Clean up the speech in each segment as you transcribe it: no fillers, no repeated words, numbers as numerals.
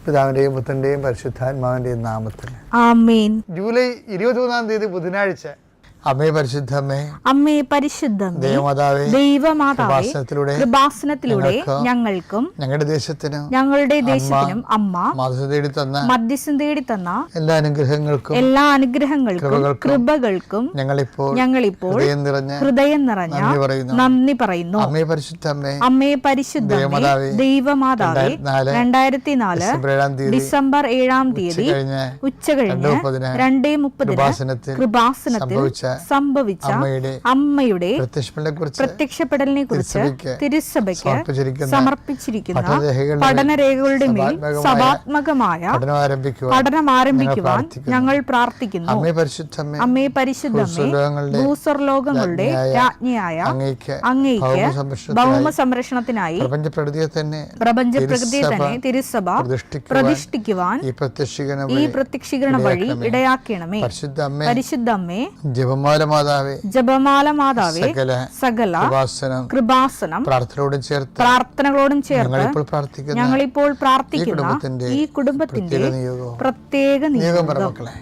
പിതാവിൻ്റെയും പുത്രൻ്റെയും പരിശുദ്ധാത്മാവിൻ്റെയും നാമത്തിൽ ആമേൻ. ജൂലൈ 23 ബുധനാഴ്ച. അമ്മേ പരിശുദ്ധമേ, അമ്മേ പരിശുദ്ധമേ, ദൈവമാതാവേ, കൃപാസനത്തിലൂടെ ഞങ്ങൾക്കും ഞങ്ങളുടെ ദേശത്തിനും അമ്മ മധ്യസ്ഥം തേടി തന്ന എല്ലാ അനുഗ്രഹങ്ങൾക്കും കൃപകൾക്കും ഞങ്ങളിപ്പോൾ ഹൃദയം നിറഞ്ഞ നന്ദി പറയുന്നു. അമ്മേ പരിശുദ്ധമേ, ദൈവമാതാവേ, 2004 ഡിസംബർ 7 ഉച്ചകഴിഞ്ഞ് 2:30 കൃപാസനത്തിൽ സംഭവിച്ച അമ്മയുടെ പ്രത്യക്ഷപ്പെടലിനെ കുറിച്ച് തിരുസഭയ്ക്ക് സമർപ്പിച്ചിരിക്കുന്ന പഠനരേഖകളുടെ മേൽ സഭാത്മകമായ പഠനം ആരംഭിക്കുവാൻ ഞങ്ങൾ പ്രാർത്ഥിക്കുന്നു. അമ്മേ പരിശുദ്ധമേ, ഭൂസ്വർലോകങ്ങളുടെ രാജ്ഞിയായ അങ്ങേയ്ക്ക് ഭൗമ സംരക്ഷണത്തിനായി പ്രപഞ്ചപ്രകൃതിയെ തന്നെ തിരുസഭ പ്രതിഷ്ഠിക്കുവാൻ ഈ പ്രത്യക്ഷീകരണ വഴി ഇടയാക്കണമേ. പരിശുദ്ധമ്മേ, ജപമാല മാതാവേ, സകല കൃപാസനം പ്രാർത്ഥനകളോടും ചേർത്ത് ഞങ്ങളിപ്പോൾ പ്രാർത്ഥിക്കുന്ന ഈ കുടുംബത്തിന്റെ പ്രത്യേക നിയോഗം.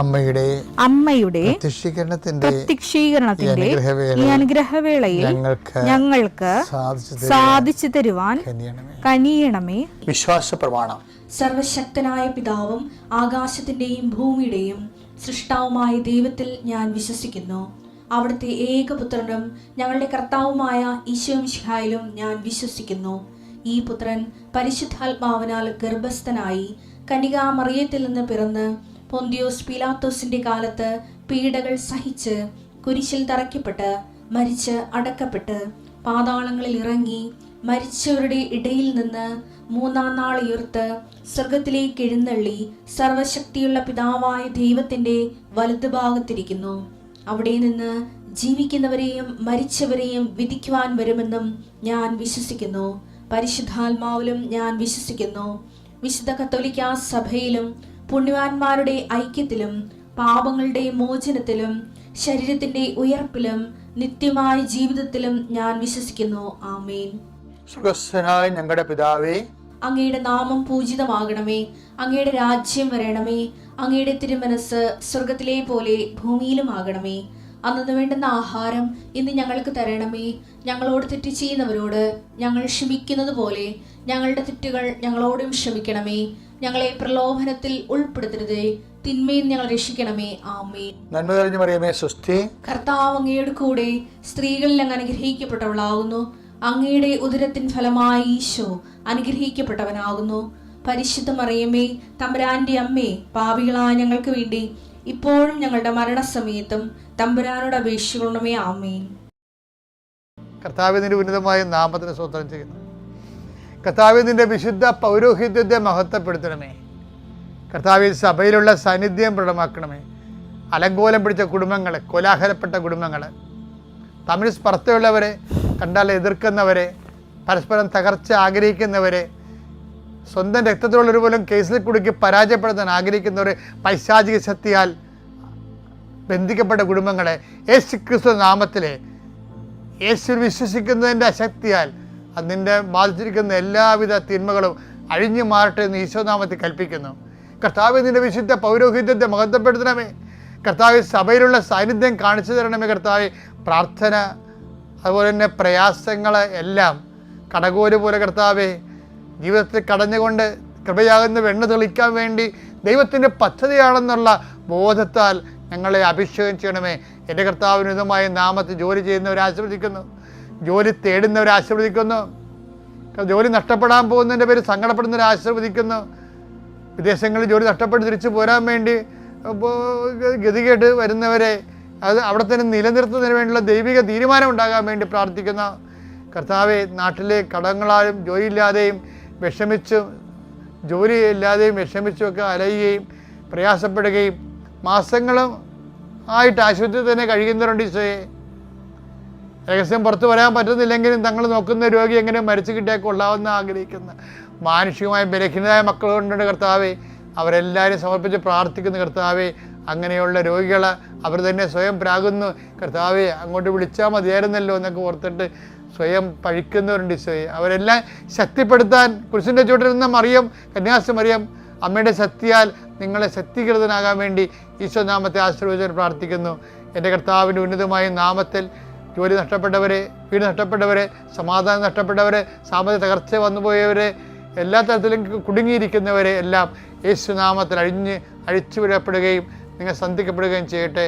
അമ്മയുടെ പ്രത്യക്ഷീകരണത്തിന്റെ ഈ അനുഗ്രഹവേളയിൽ ഞങ്ങൾക്ക് സാധിച്ചു തരുവാൻ കനിയണമേ. വിശ്വാസ പ്രമാണം. സർവശക്തനായ പിതാവും ആകാശത്തിന്റെയും ഭൂമിയുടെയും സൃഷ്ടാവുമായ ദൈവത്തിൽ ഞാൻ വിശ്വസിക്കുന്നു. അവിടുത്തെ ഏകപുത്രനും ഞങ്ങളുടെ കർത്താവുമായ ഈശോമിശിഹായിലും ഞാൻ വിശ്വസിക്കുന്നു. ഈ പുത്രൻ പരിശുദ്ധാത്മാവിനാൽ ഗർഭസ്ഥനായി കന്യകാമറിയത്തിൽ നിന്ന് പിറന്ന് പൊന്തിയോസ് പീലാത്തോസിന്റെ കാലത്ത് പീഡകൾ സഹിച്ച് കുരിശിൽ തറയ്ക്കപ്പെട്ട് മരിച്ച് അടക്കപ്പെട്ട് പാതാളങ്ങളിൽ ഇറങ്ങി മരിച്ചവരുടെ ഇടയിൽ നിന്ന് 3-ാം നാൾ ഉയർത്ത് സ്വർഗത്തിലേക്ക് എഴുന്നള്ളി സർവശക്തിയുള്ള പിതാവായ ദൈവത്തിന്റെ വലതുഭാഗത്തിരിക്കുന്നു. അവിടെ നിന്ന് ജീവിക്കുന്നവരെയും മരിച്ചവരെയും വിധിക്കുവാൻ വരുമെന്നും ഞാൻ വിശ്വസിക്കുന്നു. പരിശുദ്ധാത്മാവിലും ഞാൻ വിശ്വസിക്കുന്നു. വിശുദ്ധ കത്തോലിക്കാ സഭയിലും പുണ്യവാന്മാരുടെ ഐക്യത്തിലും പാപങ്ങളുടെ മോചനത്തിലും ശരീരത്തിന്റെ ഉയർപ്പിലും നിത്യമായ ജീവിതത്തിലും ഞാൻ വിശ്വസിക്കുന്നു. ആമേൻ. സ്വർഗ്ഗസ്ഥനായ ഞങ്ങളുടെ പിതാവേ, അങ്ങയുടെ നാമം പൂജിതമാകണമേ. അങ്ങയുടെ രാജ്യം വരണമേ. അങ്ങയുടെ തിരുമനസ് സ്വർഗത്തിലെ പോലെ ഭൂമിയിലും ആകണമേ. അന്നു വേണ്ടുന്ന ആഹാരം ഇന്ന് ഞങ്ങൾക്ക് തരണമേ. ഞങ്ങളോട് തെറ്റ് ചെയ്യുന്നവരോട് ഞങ്ങൾ ക്ഷമിക്കുന്നത് പോലെ ഞങ്ങളുടെ തെറ്റുകൾ ഞങ്ങളോടും ക്ഷമിക്കണമേ. ഞങ്ങളെ പ്രലോഭനത്തിൽ ഉൾപ്പെടുത്തരുതേ, തിന്മയിൽ ഞങ്ങൾ രക്ഷിക്കണമേ. ആമേൻ. നന്മ നിറഞ്ഞ മറിയമേ, സ്വസ്തി. കർത്താവ് അങ്ങയുടെ കൂടെ സ്ത്രീകളിൽ അങ്ങ് അനുഗ്രഹിക്കപ്പെട്ടവളാകുന്നു. അങ്ങയുടെ ഉദരത്തിൻ ഫലമായി ഈശോ അനുഗ്രഹിക്കപ്പെട്ടവനാകുന്നു. പരിശുദ്ധ മറിയമേ, തമ്പുരാന്റെ അമ്മേ, പാപികളായ ഞങ്ങൾക്ക് വേണ്ടി ഇപ്പോഴും ഞങ്ങളുടെ മരണസമയത്തും തമ്പുരാനോട് അപേക്ഷിക്കണമേ. ആമേൻ. കർത്താവിന്റെ ഉന്നതമായ നാമത്തിന് സ്തോത്രം ചെയ്യുന്നു. കർത്താവിന്റെ വിശുദ്ധ പൗരോഹിത്യത്തെ മഹത്വപ്പെടുത്തണമേ. കർത്താവിൽ സഭയിലുള്ള സാന്നിധ്യം പ്രകടമാക്കണമേ. അലങ്കോലം പിടിച്ച കുടുംബങ്ങൾ, കോലാഹലപ്പെട്ട കുടുംബങ്ങൾ, തമ്മിൽ സ്പർദ്ധയുള്ളവരെ, കണ്ടാൽ എതിർക്കുന്നവരെ, പരസ്പരം തകർച്ച ആഗ്രഹിക്കുന്നവരെ, സ്വന്തം രക്തത്തിലുള്ളൊരു പോലും കേസിൽ കുടുക്കി പരാജയപ്പെടുത്താൻ ആഗ്രഹിക്കുന്നവരെ, പൈശാചിക ശക്തിയാൽ ബന്ധിക്കപ്പെട്ട കുടുംബങ്ങളെ യേശു ക്രിസ്തു നാമത്തിലെ യേശു വിശ്വസിക്കുന്നതിൻ്റെ ശക്തിയാൽ അതിൻ്റെ ബാധിച്ചിരിക്കുന്ന എല്ലാവിധ തിന്മകളും അഴിഞ്ഞു മാറട്ടെ എന്ന് ഈശോനാമത്തിൽ കൽപ്പിക്കുന്നു. കർത്താവ് നിൻ്റെ വിശുദ്ധ പൗരോഹിത്യത്തെ മഹത്വപ്പെടുത്തണമേ. കർത്താവ് സഭയിലുള്ള സാന്നിധ്യം കാണിച്ചു തരണമേ. കർത്താവ് പ്രാർത്ഥന, അതുപോലെ തന്നെ പ്രയാസങ്ങൾ എല്ലാം കടകോല് പോലെ കർത്താവെ ജീവിതത്തിൽ കടഞ്ഞുകൊണ്ട് കൃപയാകുന്ന വെണ്ണ തെളിക്കാൻ വേണ്ടി ദൈവത്തിൻ്റെ പദ്ധതിയാണെന്നുള്ള ബോധത്താൽ ഞങ്ങളെ അഭിഷേകം ചെയ്യണമേ. എൻ്റെ കർത്താവിനുതമായ നാമത്തിൽ ജോലി ചെയ്യുന്നവരെ ആശീർവദിക്കുന്നു, ജോലി തേടുന്നവരെ ആശീർവദിക്കുന്നു, ജോലി നഷ്ടപ്പെടാൻ പോകുന്നതിൻ്റെ പേര് സങ്കടപ്പെടുന്നവരെ ആശീർവദിക്കുന്നു, വിദേശങ്ങളിൽ ജോലി നഷ്ടപ്പെട്ട് തിരിച്ചു പോരാൻ വേണ്ടി ഗതികേട്ട് വരുന്നവരെ അത് അവിടെ തന്നെ നിലനിർത്തുന്നതിന് വേണ്ടിയുള്ള ദൈവിക തീരുമാനം ഉണ്ടാകാൻ വേണ്ടി പ്രാർത്ഥിക്കുന്ന കർത്താവെ, നാട്ടിലെ കടങ്ങളാലും ജോലിയില്ലാതെയും വിഷമിച്ചും ജോലിയില്ലാതെയും വിഷമിച്ചുമൊക്കെ അലയുകയും പ്രയാസപ്പെടുകയും മാസങ്ങളും ആയിട്ട് ആശുപത്രിയിൽ തന്നെ കഴിയുന്നവരുണ്ട് ഈശോയെ. രഹസ്യം പുറത്തു വരാൻ പറ്റുന്നില്ലെങ്കിലും തങ്ങൾ നോക്കുന്ന രോഗി എങ്ങനെ മരിച്ചു കിട്ടിയാൽ കൊള്ളാമെന്ന് ആഗ്രഹിക്കുന്ന മാനുഷികമായ ബലഹീനരായ മക്കളുണ്ട് കർത്താവെ. അവരെല്ലാവരും സമർപ്പിച്ച് പ്രാർത്ഥിക്കുന്ന കർത്താവെ, അങ്ങനെയുള്ള രോഗികൾ അവർ തന്നെ സ്വയം പ്രാകുന്നു കർത്താവെ, അങ്ങോട്ട് വിളിച്ചാൽ മതിയായിരുന്നല്ലോ എന്നൊക്കെ ഓർത്തിട്ട് സ്വയം പഴിക്കുന്നവരുണ്ട് ഈശോയെ. അവരെല്ലാം ശക്തിപ്പെടുത്താൻ കുരിശിൻ്റെ ചുവട്ടിൽ നിന്ന മറിയം, കന്യാസി മറിയം അമ്മയുടെ ശക്തിയാൽ നിങ്ങളെ ശക്തീകൃതനാകാൻ വേണ്ടി ഈശോ നാമത്തെ ആശീർവദിച്ച് പ്രാർത്ഥിക്കുന്നു. എൻ്റെ കർത്താവിൻ്റെ ഉന്നതമായ നാമത്തിൽ ജോലി നഷ്ടപ്പെട്ടവരെ, വീട് നഷ്ടപ്പെട്ടവരെ, സമാധാനം നഷ്ടപ്പെട്ടവരെ, സാമ്പത്തിക തകർച്ച വന്നുപോയവരെ, എല്ലാ തരത്തിലും കുടുങ്ങിയിരിക്കുന്നവരെ എല്ലാം യേശുനാമത്തിൽ അഴിച്ചുവിടപ്പെടുകയും നിങ്ങൾ സന്ധിക്കപ്പെടുകയും ചെയ്യട്ടെ.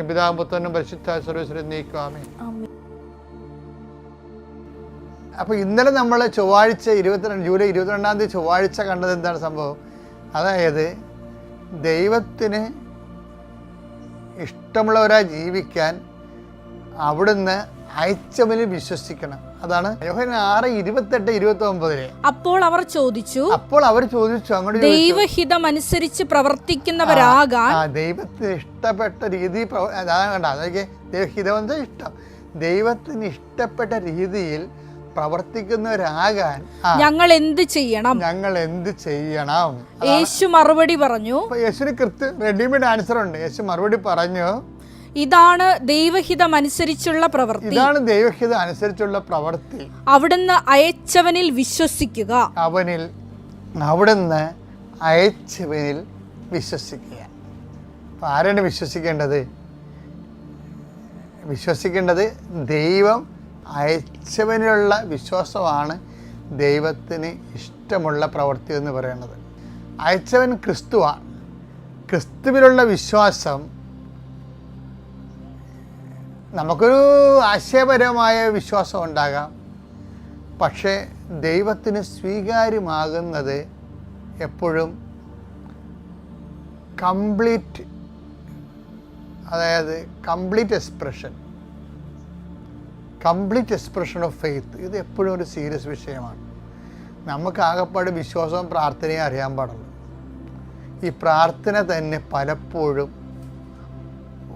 പിതാവും പുത്രനും പരിശുദ്ധ സർവ്വീശ്വരൻ നീക്കുവാമേ. അപ്പോൾ ഇന്നലെ നമ്മൾ ചൊവ്വാഴ്ച ജൂലൈ 22-ാം തീയതി ചൊവ്വാഴ്ച കണ്ടത് എന്താണ് സംഭവം? അതായത് ദൈവത്തിന് ഇഷ്ടമുള്ളവരായി ജീവിക്കാൻ അവിടുന്ന് അയച്ചവനിൽ വിശ്വസിക്കണം. അതാണ് യോഹന്നാൻ 6:28-29. അപ്പോൾ അവർ ചോദിച്ചു അങ്ങോട്ട് ദൈവഹിതം അനുസരിച്ച് പ്രവർത്തിക്കുന്നവരാകാൻ ദൈവത്തിന് ഇഷ്ടപ്പെട്ട രീതി അതാണ് കണ്ട. അതൊക്കെ ദൈവഹിതം എന്താ ഇഷ്ടം, ദൈവത്തിന് ഇഷ്ടപ്പെട്ട രീതിയിൽ പ്രവർത്തിക്കുന്നവരാകാൻ ഞങ്ങൾ എന്ത് ചെയ്യണം? യേശു മറുപടി പറഞ്ഞു. യേശുവിന് റെഡിമെയ്ഡ് ആൻസർ ഉണ്ട്. യേശു മറുപടി പറഞ്ഞു, ഇതാണ് ദൈവഹിതം അനുസരിച്ചുള്ള പ്രവൃത്തി. അവിടുന്ന് അയച്ചവനിൽ വിശ്വസിക്കുക. അവിടുന്ന് അയച്ചവനിൽ വിശ്വസിക്കുക. അപ്പം ആരാണ് വിശ്വസിക്കേണ്ടത്? ദൈവം അയച്ചവനിലുള്ള വിശ്വാസമാണ് ദൈവത്തിന് ഇഷ്ടമുള്ള പ്രവൃത്തി എന്ന് പറയുന്നത്. അയച്ചവൻ ക്രിസ്തുവാണ്. ക്രിസ്തുവിലുള്ള വിശ്വാസം നമുക്കൊരു ആശയപരമായ വിശ്വാസം ഉണ്ടാകാം, പക്ഷേ ദൈവത്തിന് സ്വീകാര്യമാകുന്നത് എപ്പോഴും കംപ്ലീറ്റ് എക്സ്പ്രഷൻ ഓഫ് ഫെയ്ത്ത്. ഇത് എപ്പോഴും ഒരു സീരിയസ് വിഷയമാണ്. നമുക്ക് ആകെപ്പാട് വിശ്വാസവും പ്രാർത്ഥനയും അറിയാൻ പാടുള്ളൂ. ഈ പ്രാർത്ഥന തന്നെ പലപ്പോഴും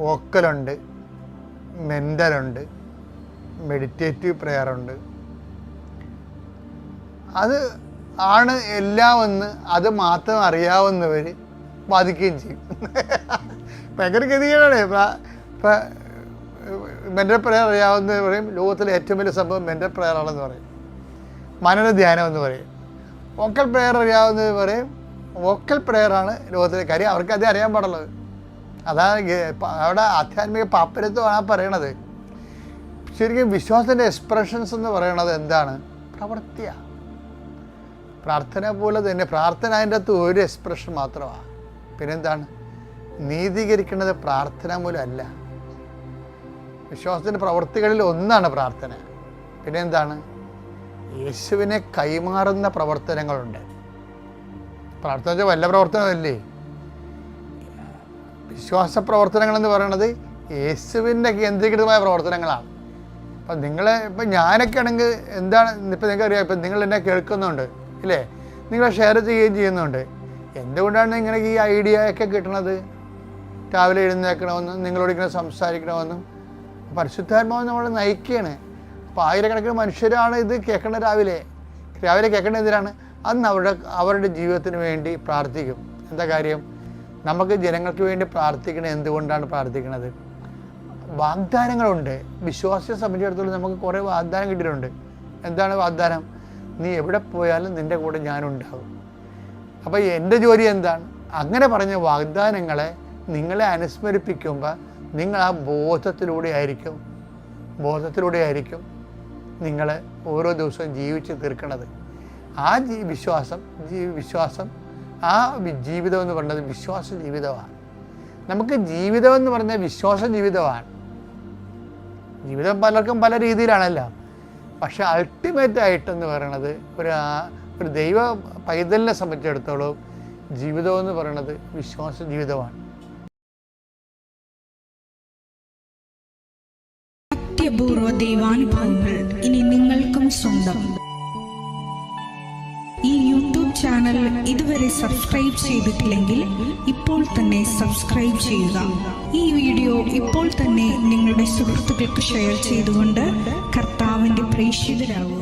വോക്കലുണ്ട്, മെൻ്റലുണ്ട്, മെഡിറ്റേറ്റീവ് പ്രയറുണ്ട്. അത് ആണ് എല്ലാമെന്ന് അത് മാത്രം അറിയാവുന്നവർ ബാധിക്കുകയും ചെയ്യും. ഭയങ്കര ഗതികേടാണ്. ഇപ്പം മെൻ്റൽ പ്രയർ അറിയാവുന്നവർ പറയും ലോകത്തിലെ ഏറ്റവും വലിയ സംഭവം മെൻ്റൽ പ്രയറാണെന്ന് പറയും, മനനധ്യാനം എന്ന് പറയും. വോക്കൽ പ്രയർ അറിയാവുന്നവർ പറയും വോക്കൽ പ്രയറാണ് ലോകത്തിലെ കാര്യം. അവർക്ക് അതേ അറിയാൻ പാടുള്ളത്. അതാണ് അവിടെ ആധ്യാത്മിക പാപ്പരത്വമാണ് പറയണത്. ശരിക്കും വിശ്വാസത്തിൻ്റെ എക്സ്പ്രഷൻസ് എന്ന് പറയണത് എന്താണ്? പ്രവൃത്തിയാണ്. പ്രാർത്ഥന പോലെ തന്നെ പ്രാർത്ഥന അതിൻ്റെ അകത്ത് ഒരു എക്സ്പ്രഷൻ മാത്രമാണ്. പിന്നെന്താണ്? നീതീകരിക്കുന്നത് പ്രാർത്ഥന മൂലമല്ല, വിശ്വാസത്തിൻ്റെ പ്രവൃത്തികളിൽ ഒന്നാണ് പ്രാർത്ഥന. പിന്നെ എന്താണ്? യേശുവിനെ കൈമാറുന്ന പ്രവർത്തനങ്ങളുണ്ട്. പ്രാർത്ഥന വല്ല പ്രവർത്തനമല്ലേ? വിശ്വാസ പ്രവർത്തനങ്ങളെന്ന് പറയുന്നത് യേശുവിൻ്റെ കേന്ദ്രീകൃതമായ പ്രവർത്തനങ്ങളാണ്. അപ്പം ഇപ്പം ഞാനൊക്കെ ആണെങ്കിൽ എന്താണ് ഇപ്പം നിങ്ങൾക്കറിയാം, ഇപ്പം നിങ്ങൾ എന്നെ കേൾക്കുന്നുണ്ട് ഇല്ലേ, നിങ്ങളെ ഷെയർ ചെയ്യുകയും ചെയ്യുന്നുണ്ട്. എന്തുകൊണ്ടാണ് നിങ്ങൾക്ക് ഈ ഐഡിയ ഒക്കെ കിട്ടണത്? രാവിലെ എഴുന്നേൽക്കണമെന്നും നിങ്ങളോട് ഇങ്ങനെ സംസാരിക്കണമെന്നും പരിശുദ്ധാത്മാവ് നമ്മളെ നയിക്കുകയാണ്. അപ്പോൾ ആയിരക്കണക്കിന് മനുഷ്യരാണ് ഇത് കേൾക്കേണ്ടത്. രാവിലെ കേൾക്കേണ്ടത് എന്തിനാണ്? അന്ന് അവരുടെ ജീവിതത്തിന് വേണ്ടി പ്രാർത്ഥിക്കും. എന്താ കാര്യം? നമുക്ക് ജനങ്ങൾക്ക് വേണ്ടി പ്രാർത്ഥിക്കണത് എന്തുകൊണ്ടാണ് പ്രാർത്ഥിക്കുന്നത്? വാഗ്ദാനങ്ങളുണ്ട്. വിശ്വാസിയെ സംബന്ധിച്ചിടത്തോളം നമുക്ക് കുറേ വാഗ്ദാനം കിട്ടിയിട്ടുണ്ട്. എന്താണ് വാഗ്ദാനം? നീ എവിടെ പോയാലും നിൻ്റെ കൂടെ ഞാനുണ്ടാകും. അപ്പോൾ എൻ്റെ ജോലി എന്താണ്? അങ്ങനെ പറഞ്ഞ വാഗ്ദാനങ്ങളെ നിങ്ങളെ അനുസ്മരിപ്പിക്കുമ്പോൾ നിങ്ങൾ ആ ബോധത്തിലൂടെ ആയിരിക്കും നിങ്ങൾ ഓരോ ദിവസവും ജീവിച്ച് തീർക്കണത്. ആ വിശ്വാസം ആ ജീവിതം എന്ന് പറയുന്നത് വിശ്വാസ ജീവിതമാണ്. നമുക്ക് ജീവിതം എന്ന് പറഞ്ഞാൽ വിശ്വാസ ജീവിതമാണ്. ജീവിതം പലർക്കും പല രീതിയിലാണല്ലോ. പക്ഷെ അൾട്ടിമേറ്റ് ആയിട്ടെന്ന് പറയണത് ഒരു ദൈവ പൈതലിനെ സംബന്ധിച്ചിടത്തോളം ജീവിതം എന്ന് പറയുന്നത് വിശ്വാസ ജീവിതമാണ്. അത്യപൂർവ ദൈവാനുഭവങ്ങൾ ഇനി നിങ്ങൾക്കും സ്വന്തം. ഈ യൂട്യൂബ് ചാനൽ ഇതുവരെ സബ്സ്ക്രൈബ് ചെയ്തിട്ടില്ലെങ്കിൽ ഇപ്പോൾ തന്നെ സബ്സ്ക്രൈബ് ചെയ്യുക. ഈ വീഡിയോ ഇപ്പോൾ തന്നെ നിങ്ങളുടെ സുഹൃത്തുക്കൾക്ക് ഷെയർ ചെയ്തുകൊണ്ട് കർത്താവിന്റെ പ്രേക്ഷിതരാകുക.